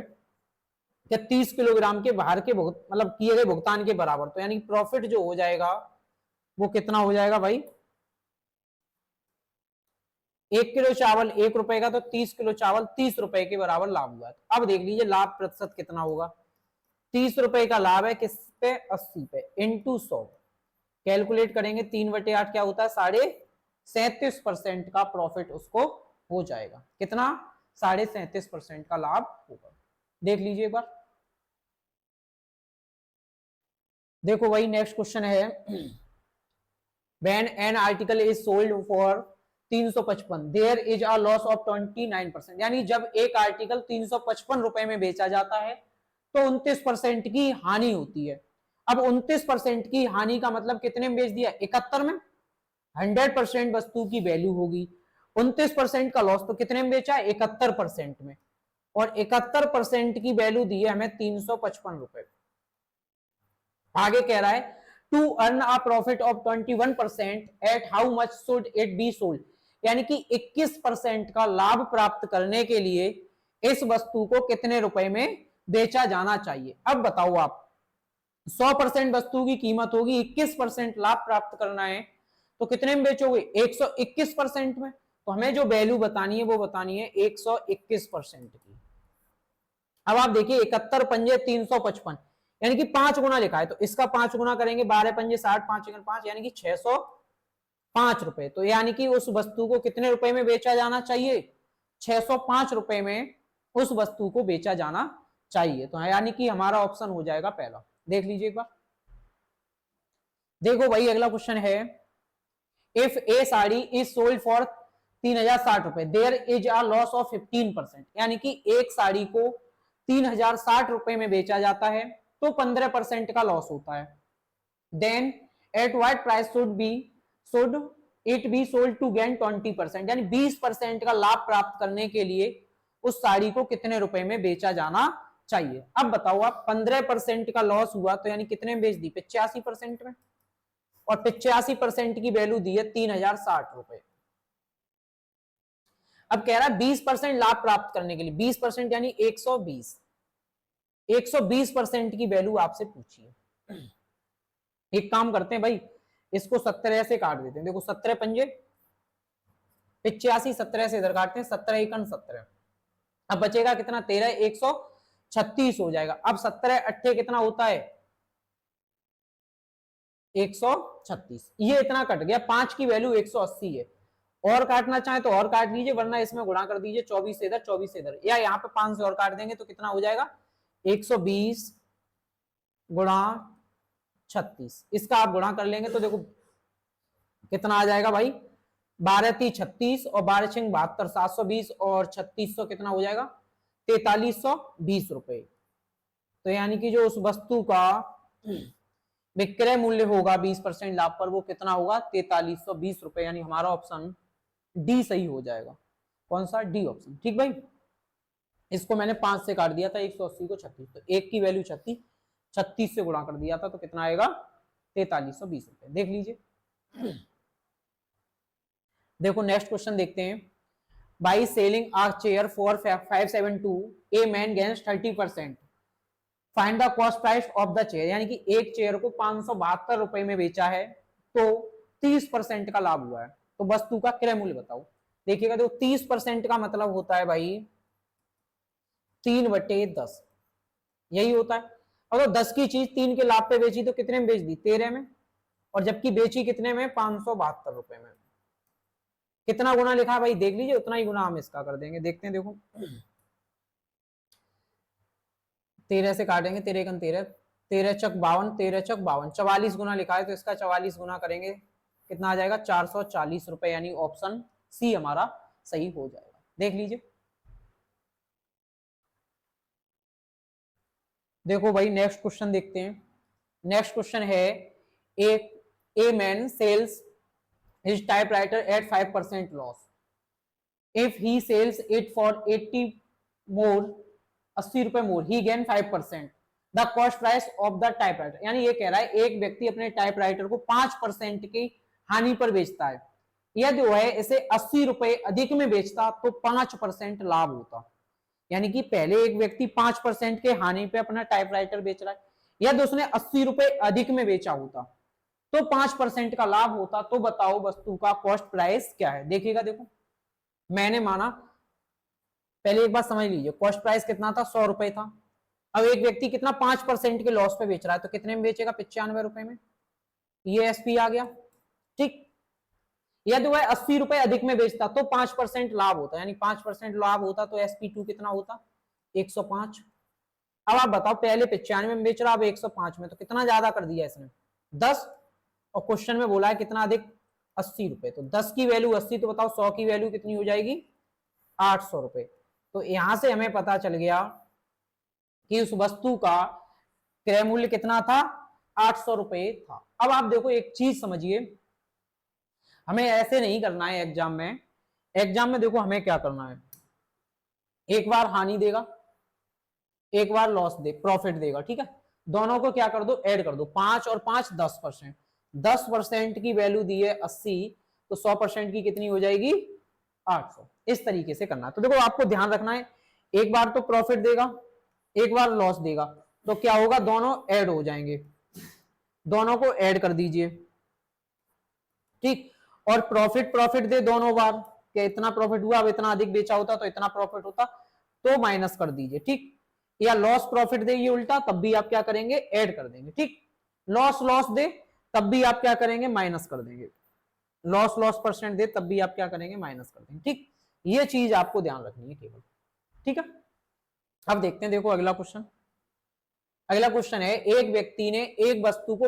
कि 30 किलोग्राम के बाहर के मतलब किए गए भुगतान के बराबर, तो यानी प्रॉफिट जो हो जाएगा वो कितना हो जाएगा भाई, 1 किलो चावल 1 रुपए का, तो 30 किलो चावल 30 रुपए के बराबर लाभ हुआ। अब देख लीजिए लाभ प्रतिशत कितना होगा, 30 रुपए का लाभ है किस पे, 80 पे, इंटू 100 कैलकुलेट करेंगे, 3/8 क्या होता है, 37.5% का प्रॉफिट उसको हो जाएगा। कितना, 37.5% का लाभ होगा। देख लीजिए एक बार, देखो वही नेक्स्ट क्वेश्चन है, when an article is sold for 355 there is a loss of 29%, यानी जब एक आर्टिकल 355 रुपए में बेचा जाता है तो 29% की हानि होती है। अब 29% की हानि का मतलब कितने में बेच दिया, 71 में। 100% वस्तु की वैल्यू होगी, 29% का लॉस, तो कितने में बेचा, 71% में, और 71% की वैल्यू दी है हमें 355 रुपए। आगे कह रहा है to earn a profit of 21% at how much should it be sold, यानी कि 21% का लाभ प्राप्त करने के लिए इस वस्तु को कितने रुपए में बेचा जाना चाहिए। अब बताओ आप, 100% वस्तु की कीमत होगी, 21% लाभ प्राप्त करना है, तो कितने में बेचोगे, 121% में। तो हमें जो वैल्यू बतानी है वो बतानी है 121% की। अब आप देखिए 71 पंजे 355, यानी कि 5 गुना लिखा है, तो इसका 5 गुना करेंगे, 12 पंजे 60, 5 5, यानी कि 605 रुपए। तो यानी कि उस वस्तु को कितने रुपए में बेचा जाना चाहिए? 605 रुपए में उस वस्तु को बेचा जाना चाहिए। तो यानी कि हमारा ऑप्शन हो जाएगा पहला। देख लीजिए एक बार। देखो भाई अगला क्वेश्चन है, if a sari is sold for 3060 रुपए, there is a loss of 15%, यानी कि एक साड़ी को 3060 रुपए में बेचा जाता है तो 15% का लॉस होता है। Then at what price should it be sold to gain 20%, यानी 20% का लाभ प्राप्त करने के लिए उस साड़ी को कितने रुपए में बेचा जाना चाहिए। अब बताओ आप, 15% का लॉस हुआ तो यानी कितने में बेच दी? 85% में, और 85% की वैल्यू दी है 3060 रुपए। अब कह रहा है 20% लाभ प्राप्त करने के लिए, 20% यानी 120, 120% की वैल्यू आपसे पूछी है। एक काम करते हैं भाई, इसको 17 से काट देते हैं। देखो 17 पंजे 85, 17 से इधर काटते हैं, 17 एकन 17, अब बचेगा कितना? 13, 136 हो जाएगा। अब 17 अट्ठे कितना होता है? 136, ये इतना कट गया। 5 की वैल्यू 180 है, और काटना चाहे तो और काट लीजिए, वरना इसमें गुणा कर दीजिए, 24 से इधर 24 से इधर, या यहाँ पे 5 से और काट देंगे तो कितना हो जाएगा? 120 गुणा 36, इसका आप गुणा कर लेंगे तो देखो कितना आ जाएगा भाई? 12 × 36 और 12 × 72, 720, और 3600 कितना हो जाएगा? 4320 रुपए। तो यानी कि जो उस वस्तु का विक्रय मूल्य होगा 20% लाभ पर, वो कितना होगा? 4320 रुपए। यानी हमारा ऑप्शन डी सही हो जाएगा। कौन सा? D option. ठीक भाई, इसको मैंने 5 से काट दिया था, 180 को 36, तो एक की वैल्यू 36, 36 से गुणा कर दिया था तो कितना आएगा? 4320 रुपए। देख लीजिए। देखो नेक्स्ट क्वेश्चन देखते हैं, by selling a chair for 572, a man gains 30%, find the cost price of the chair, यानी कि एक चेयर को 572 रुपए में बेचा है तो 30% का लाभ हुआ है, तो वस्तु का क्रय मूल्य बताओ। देखिएगा, देखो 30% का मतलब होता है भाई 3/10, यही होता है। अगर 10 की चीज 3 के लाभ पे बेची तो कितने में बेच दी? 13 में, और जबकि बेची कितने में? 572 रुपए में। कितना गुना लिखा है भाई? देख लीजिए, उतना ही गुना हम इसका कर देंगे। देखते हैं, देखो 13 से काटेंगे, 13 × 13, 13 चक 52, 13 चक 52, 44 गुना लिखा है तो इसका 44 गुना करेंगे, कितना आ जाएगा? 440 रुपए। यानी ऑप्शन सी हमारा सही हो जाएगा। देख लीजिए। देखो भाई नेक्स्ट क्वेश्चन देखते हैं। नेक्स्ट क्वेश्चन है, a man sells his typewriter at 5% loss, if he sells it for 80 more, 80 rupees more, he gain 5%, the cost price of the typewriter. यानी ये कह रहा है एक व्यक्ति अपने टाइपराइटर को 5% की हानि पर बेचता है, यदि वह इसे 80 रुपए अधिक में बेचता तो 5% लाभ होता। यानी कि पहले एक व्यक्ति 5% के हानि पे अपना टाइपराइटर बेच रहा है, यदि उसने 80 रुपए अधिक में बेचा होता तो 5% का लाभ होता। तो बताओ वस्तु का कॉस्ट प्राइस क्या है? देखिएगा, देखो मैंने माना, पहले एक बात समझ लीजिए, कॉस्ट प्राइस कितना था? 100 रुपए था। अब एक व्यक्ति कितना 5% के लॉस पे बेच रहा है तो कितने में बेचेगा? 95 रुपए में। ये एसपी आ गया। ठीक, यदि वह 80 रुपए अधिक में बेचता तो 5% लाभ होता, यानी 5% लाभ होता तो SP2 कितना होता? 105। अब आप बताओ, पहले 95 में बेच रहा, अब 105 में, तो कितना ज्यादा कर दिया इसने? 10। और क्वेश्चन में बोला है कितना अधिक? 80 रुपए। तो 10 की वैल्यू 80, तो बताओ 100 की वैल्यू कितनी हो जाएगी? 800 रुपए। तो यहां से हमें पता चल गया कि उस वस्तु का क्रय मूल्य कितना था? 800 रुपए था। अब आप देखो एक चीज समझिए, हमें ऐसे नहीं करना है एग्जाम में। एग्जाम में देखो हमें क्या करना है, एक बार हानि देगा, एक बार लॉस दे, प्रॉफिट देगा, ठीक है। दोनों को क्या कर दो? ऐड कर दो। 5 और 5 10%, 10% की वैल्यू दी है 80, तो 100% की कितनी हो जाएगी? 800। इस तरीके से करना है। तो देखो आपको ध्यान रखना है, एक बार तो प्रॉफिट देगा, एक बार लॉस देगा, तो क्या होगा? दोनों ऐड हो जाएंगे, दोनों को ऐड कर दीजिए, ठीक। और प्रॉफिट दे दोनों बार, कि इतना प्रॉफिट हुआ, अब इतना अधिक बेचा होता तो इतना प्रॉफिट होता, तो माइनस कर दीजिए, ठीक। या लॉस प्रॉफिट दे ये उल्टा, तब भी आप क्या करेंगे, ऐड कर देंगे, ठीक। लॉस लॉस दे तब भी आप क्या करेंगे, माइनस कर देंगे। लॉस लॉस परसेंट दे तब भी आप क्या करेंगे, माइनस कर देंगे, ठीक। ये चीज आपको ध्यान रखनी है केवल, ठीक है। अब देखते हैं, देखो अगला क्वेश्चन। अगला क्वेश्चन है, एक व्यक्ति ने एक वस्तु को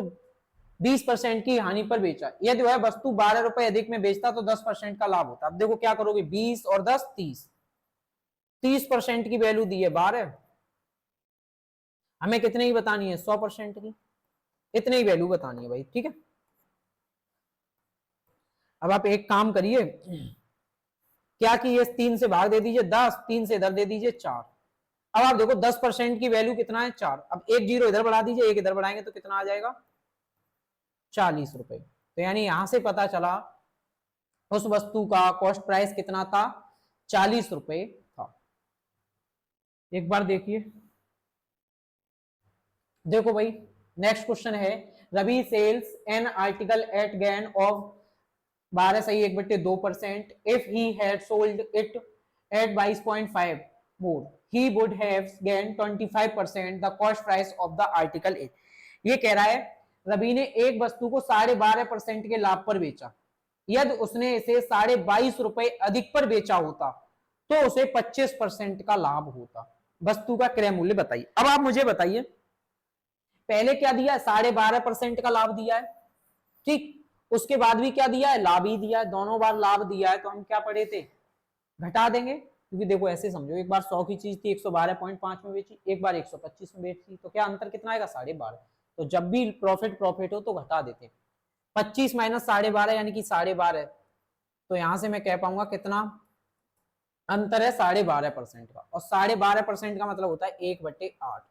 20% की हानि पर बेचा, यदि वह वस्तु 12 रुपए अधिक में बेचता तो 10% का लाभ होता। अब देखो क्या करोगे, 20 और 10 30, 30% की वैल्यू दी है 12, हमें कितने की बतानी है, 100% की, इतने ही वैल्यू बतानी है भाई, ठीक है। अब आप एक काम करिए, क्या कि ये 3 से भाग दे दीजिए 10, 3 से इधर दे दीजिए 4। अब आप देखो 10% की वैल्यू कितना है, 4। अब एक जीरो इधर बढ़ा दीजिए, एक इधर बढ़ाएंगे तो कितना आ जाएगा, 40 रुपए। तो यानी यहां से पता चला उस वस्तु का कॉस्ट प्राइस कितना था, 40 रुपए था। एक बार देखिए, देखो भाई नेक्स्ट क्वेश्चन है, Ravi sells an article at gain of 12 सही 1/2%, if he had sold it at 22.5 more he would have gain 25% the cost price of the article ए। ये कह रहा है रवि ने एक वस्तु को 12.5% के लाभ पर बेचा, यदि उसने इसे 22.5 रुपए अधिक पर बेचा होता तो उसे 25% का लाभ होता। वस्तु का क्रय मूल्य बताइए। अब आप मुझे बताइए, पहले क्या दिया है, 12.5% का लाभ दिया है, ठीक। उसके बाद भी क्या दिया है, लाभ ही दिया है, दोनों बार लाभ दिया है, तो हम क्या पढ़े थे, घटा देंगे। क्योंकि देखो ऐसे समझो, एक बार 100 की चीज थी 112.5 में बेची, एक बार 125 में बेची, तो क्या अंतर कितना आएगा, 12.5। तो जब भी प्रॉफिट प्रॉफिट हो तो घटा देते हैं, 25 माइनस 12.5 यानी कि 12.5। तो यहां से मैं कह पाऊंगा कितना अंतर है, 12.5% का। और 12.5% का मतलब होता है 1/8,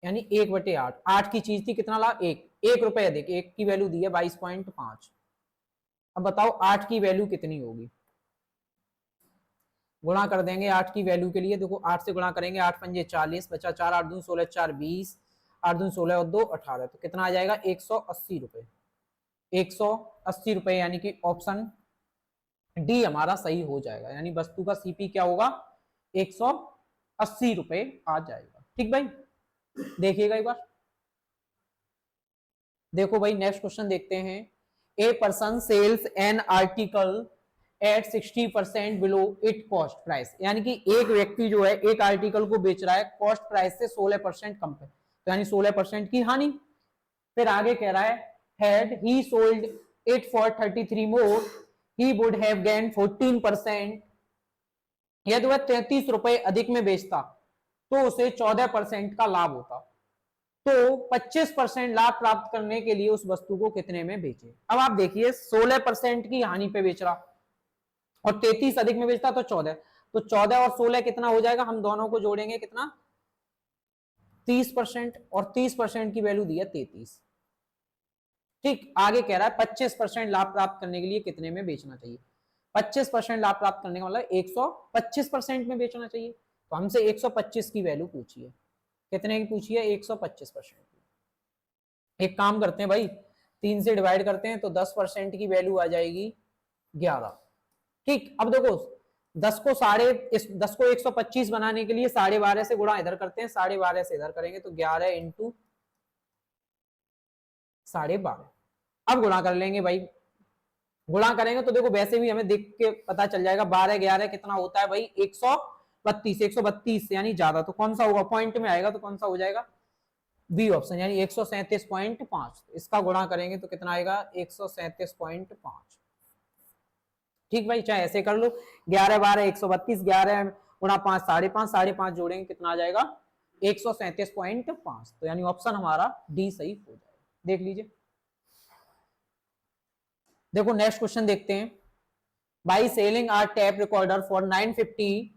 यानी 1/8। 8 की चीज थी, कितना लाभ, 1 रुपए अधिक, एक की वैल्यू दी है 22.5। अब बताओ 8 की वैल्यू कितनी होगी, गुणा कर देंगे 8 की वैल्यू के लिए। देखो 8 से गुणा करेंगे, 8 पंजे 40, बचा 4, 8 दूनी 16, 4 20, 8 दूनी 16 और 2 18, तो कितना आ जाएगा, 180 रुपए। 180 रुपए, यानी कि ऑप्शन डी हमारा सही हो जाएगा, यानी वस्तु का सीपी क्या होगा, 180 रुपए आ जाएगा, ठीक भाई। देखिएगा एक बार, देखो भाई नेक्स्ट क्वेश्चन देखते हैं, a person sells an article at 60% below it cost price, यानी कि एक व्यक्ति जो है एक आर्टिकल को बेच रहा है कॉस्ट प्राइस से 16% कम पे, तो यानी 16% की हानि। फिर आगे कह रहा है, had he sold it for 33 more he would have gain 14%, यदि वह 33 रुपए अधिक में बेचता तो उसे 14% का लाभ होता। तो 25% लाभ प्राप्त करने के लिए उस वस्तु को कितने में बेचे। अब आप देखिए 16% की हानि पे बेच रहा और 33 अधिक में बेचता तो 14, तो 14 और 16 कितना हो जाएगा, हम दोनों को जोड़ेंगे कितना, 30%, और 30% की वैल्यू दी है 33, ठीक। आगे कह रहा है 25% लाभ प्राप्त करने के लिए कितने में बेचना चाहिए। 25% लाभ प्राप्त करने का मतलब 125% में बेचना चाहिए, तो हमसे 125 की वैल्यू पूछी है, कितने की पूछी है, 125%। एक काम करते हैं भाई, 3 से डिवाइड करते हैं तो 10% की वैल्यू आ जाएगी 11, ठीक। अब देखो 10 को 125 बनाने के लिए 12.5 से गुणा इधर करते हैं, 12.5 से इधर करेंगे तो 11 इंटू 12.5। अब गुणा कर लेंगे भाई, गुणा करेंगे तो देखो वैसे भी हमें देख के पता चल जाएगा, 12 11 कितना होता है भाई, 132, 132 यानी ज्यादा, तो कौन सा होगा, पॉइंट में आएगा तो कौन सा हो जाएगा, बी ऑप्शन, यानी 137.5। इसका गुणा करेंगे तो कितना आएगा, 137.5, ठीक भाई। चाहे ऐसे कर लो, 11 12 132, 11 गुणा 5 5.5, 5.5 जोड़ेंगे कितना आ जाएगा, 137.5। तो यानी ऑप्शन हमारा डी सही हो जाएगा, देख लीजिए। देखो नेक्स्ट क्वेश्चन देखते हैं, by selling a tape recorder for 950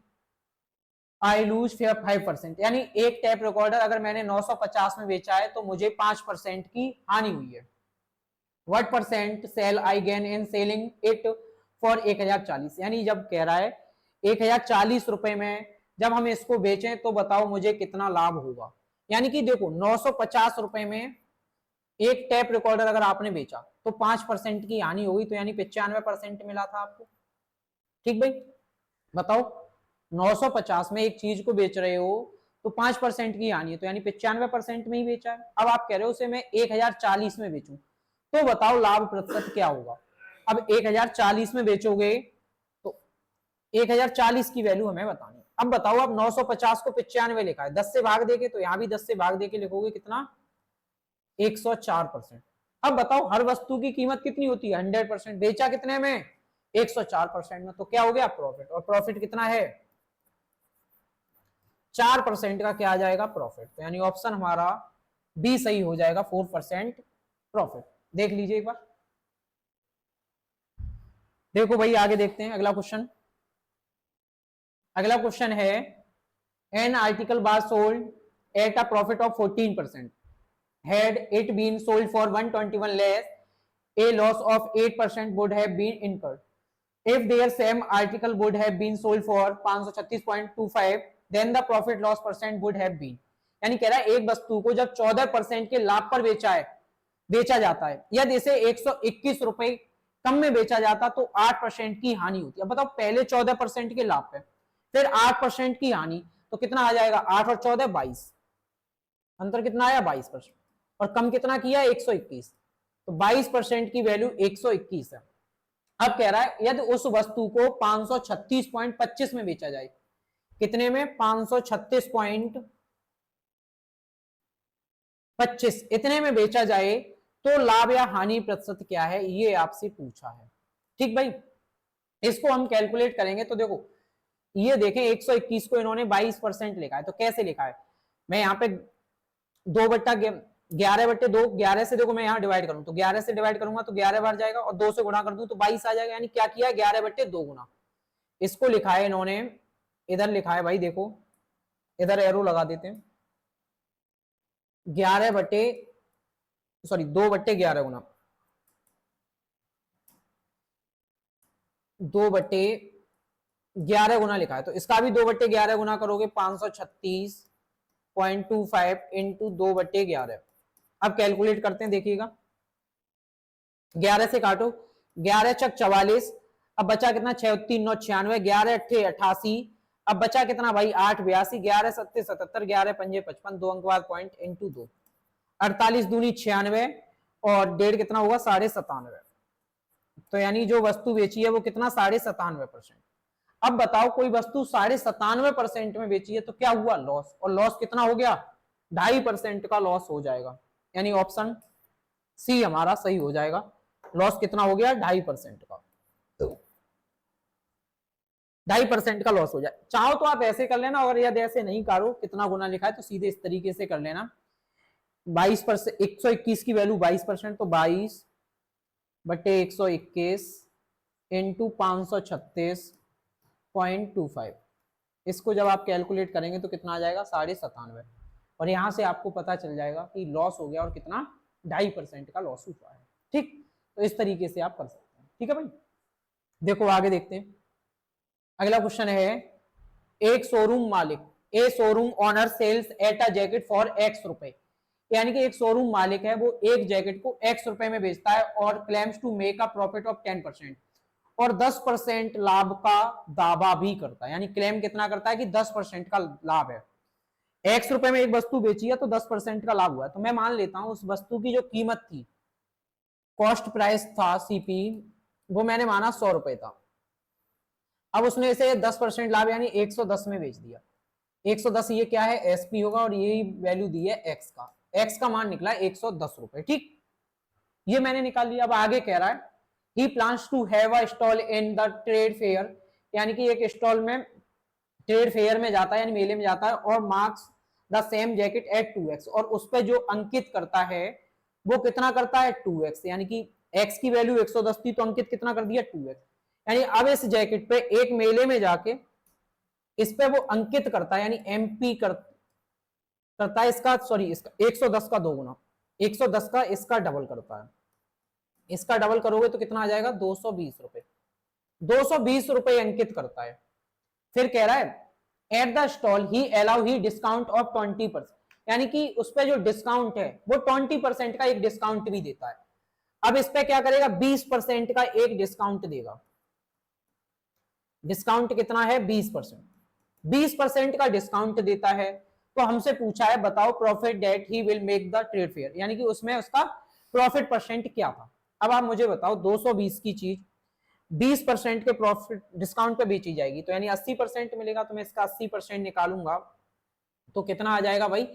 I lose 5%, यानी एक टेप रिकॉर्डर अगर मैंने 950 में बेचा है तो मुझे 5% की हानि हुई है। What percent shall I gain in selling it for 1040, यानी जब कह रहा है 1040 रुपए में जब हम इसको बेचें तो बताओ मुझे कितना लाभ होगा। यानी कि देखो 950 रुपए में एक टेप रिकॉर्डर अगर आपने बेचा तो 5% की हानि होगी, तो यानी 95% मिला था आपको, ठीक भाई, बताओ 950 में एक चीज को बेच रहे हो तो 5% की हानि है, तो यानी 95% में ही बेचा है। अब आप कह रहे हो उसे मैं 1040 में बेचूं, तो बताओ लाभ प्रतिशत क्या होगा। अब 1040 में बेचोगे तो 1040 की वैल्यू हमें बतानी है। अब बताओ, अब 950 को 95 लिखा है, 10 से भाग देके, तो यहां भी 10 से भाग देके लिखोगे कितना, 104%। अब बताओ हर वस्तु की कीमत कितनी होती है, 100%, बेचा कितने में, 104% में, तो क्या हो गया, प्रॉफिट। और प्रॉफिट कितना है, 4% का क्या आ जाएगा, प्रॉफिट। तो यानी ऑप्शन हमारा बी सही हो जाएगा, 4% प्रॉफिट। देख लीजिए एक बार। देखो भाई आगे देखते हैं अगला क्वेश्चन। अगला क्वेश्चन है, an article bar sold at a profit of 14%, had it been sold for 121 less, a loss of 8% would have been incurred. If their same article would have been sold for 536.25, then the profit loss percent would have been। यानी कह रहा है एक वस्तु को जब 14% के लाभ पर बेचा जाता है, यदि इसे 121 रुपए कम में बेचा जाता तो 8% की हानि होती है। अब बताओ पहले 14% के लाभ पे, फिर 8% की हानि, तो कितना आ जाएगा, 8 और 14 22, अंतर कितना आया 22%, और कम कितना किया 121, तो 22% की वैल्यू 121 है। अब कह रहा है यदि उस वस्तु को 536.25 में बेचा जाए, कितने में, 536.25 इतने में बेचा जाए, तो लाभ या हानि प्रतिशत क्या है, ये आपसे पूछा है। ठीक भाई, इसको हम कैलकुलेट करेंगे। तो देखो ये देखें 121 को इन्होंने 22% लिखा है, तो कैसे लिखा है, मैं यहाँ पे 2/11/2, 11 से देखो मैं यहाँ डिवाइड करूं तो 11 से डिवाइड करूंगा तो 11 बार जाएगा, और 2 से गुणा कर दूं तो 22 आ जाएगा। यानी क्या किया है, 11/2 गुना। इसको लिखा है इन्होंने, इधर लिखा है भाई, देखो इधर एरो लगा देते हैं, 2/11 गुना, 2/11 गुना लिखा है, तो इसका भी 2/11 गुना करोगे, 536.25 इंटू 2/11। अब कैलकुलेट करते हैं, देखिएगा 11 से काटो, 11 चक 44, अब बचा कितना, 6 3 9 96, 11 अट्ठे 88, अब बचा कितना भाई 8 82, 11 सत्ते 77, 11 पंजे 55, 2 अंक बाद पॉइंट इंटू 2, 48 दूनी 96, और डेढ़ कितना होगा 97.5। तो यानी जो वस्तु बेची है वो कितना, 97.5%। अब बताओ कोई वस्तु 97.5% में बेची है तो क्या हुआ, लॉस, और लॉस कितना हो गया, 2.5% का लॉस हो जाएगा। यानी ऑप्शन सी हमारा सही हो जाएगा। लॉस कितना हो गया, 2.5% का, 2.5% का लॉस हो जाए। चाहो तो आप ऐसे कर लेना, और यदि ऐसे नहीं करो, कितना गुना लिखा है तो सीधे इस तरीके से कर लेना, 22%, 121 की वैल्यू 22%, तो 22/121 इंटू 536.25, इसको जब आप कैलकुलेट करेंगे तो कितना आ जाएगा, 97.5, और यहां से आपको पता चल जाएगा कि लॉस हो गया और कितना, 2.5% का लॉस हुआ है। ठीक, तो इस तरीके से आप कर सकते हैं। ठीक है भाई, देखो आगे देखते हैं। अगला क्वेश्चन है, एक शोरूम मालिक, a showroom owner sells at a jacket for X rupees, यानी कि एक शोरूम मालिक है वो एक जैकेट को एक्स रुपए में बेचता है और claims to make a profit of 10%, और 10% लाभ का दावा भी करता है। यानी क्लेम कितना करता है कि 10% का लाभ है, एक्स रुपए में एक वस्तु बेची है तो 10% का लाभ हुआ है। तो मैं मान लेता हूं उस वस्तु की जो कीमत थी, कॉस्ट प्राइस था सीपी, वो मैंने माना 100 रुपए था। अब उसने इसे 10% लाभ यानी 110 में बेच दिया। 110 ये क्या है, एसपी होगा, और ये वैल्यू दी है एक्स का, एक्स का मान निकला 110 रुपए। ठीक, ये मैंने निकाल लिया। अब आगे कह रहा है, he plans to have a stall in the trade fair, यानी कि एक स्टॉल में, ट्रेड फेयर में जाता है यानी मेले में जाता है, और marks the same jacket at 2x, और उस पर जो अंकित करता है वो कितना करता है, 2x, यानी कि x की वैल्यू 110 थी तो अंकित कितना कर दिया, 2x। यानी अब इस जैकेट पे एक मेले में जाके इस पे वो अंकित करता है, यानी एमपी करता है इसका, सॉरी इसका 110 का 2 गुना, 110 का इसका डबल करता है, इसका डबल करोगे तो कितना आ जाएगा, 220 रुपए, 220 रुपए अंकित करता है। फिर कह रहा है, at the stall he allow he discount of 20%, यानी कि उस पर जो डिस्काउंट है वो 20% का एक डिस्काउंट भी देता है। अब इस पे क्या करेगा, 20% का एक डिस्काउंट देगा, डिस्काउंट कितना है 20%, 20% का डिस्काउंट देता है। तो हमसे पूछा है बताओ profit that he will make the trade fair, यानी कि उसमें उसका प्रॉफिट परसेंट क्या था। अब आप मुझे बताओ 220 की चीज 20% के प्रॉफिट डिस्काउंट पे बेची जाएगी तो यानी 80% मिलेगा, तो मैं इसका 80% निकालूंगा तो कितना आ जाएगा भाई,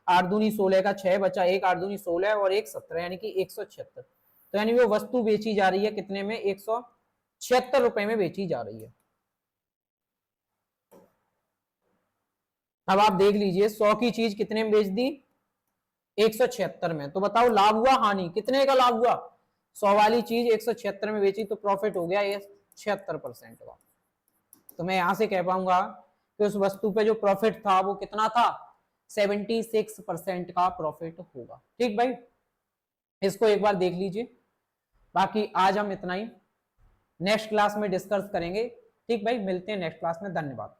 8 दूनी 16 का 6 बचा, 1 8 दूनी 16 और 1 17 यानी कि 176। तो यानी वो वस्तु बेची जा रही है कितने में, 176 रुपए में बेची जा रही है। अब आप देख लीजिए 100 की चीज कितने में बेच दी, 176 में। तो बताओ लाभ हुआ हानि, कितने का लाभ हुआ, 100 वाली चीज 176 में बेची तो प्रॉफिट हो गया ये 76% का। तो मैं यहां से कह पाऊंगा कि उस वस्तु पे जो प्रॉफिट था वो कितना था, 76% का प्रॉफिट होगा। ठीक भाई, इसको एक बार देख लीजिए। बाकी आज हम इतना ही, नेक्स्ट क्लास में डिस्कस करेंगे। ठीक भाई, मिलते हैं नेक्स्ट क्लास में, धन्यवाद।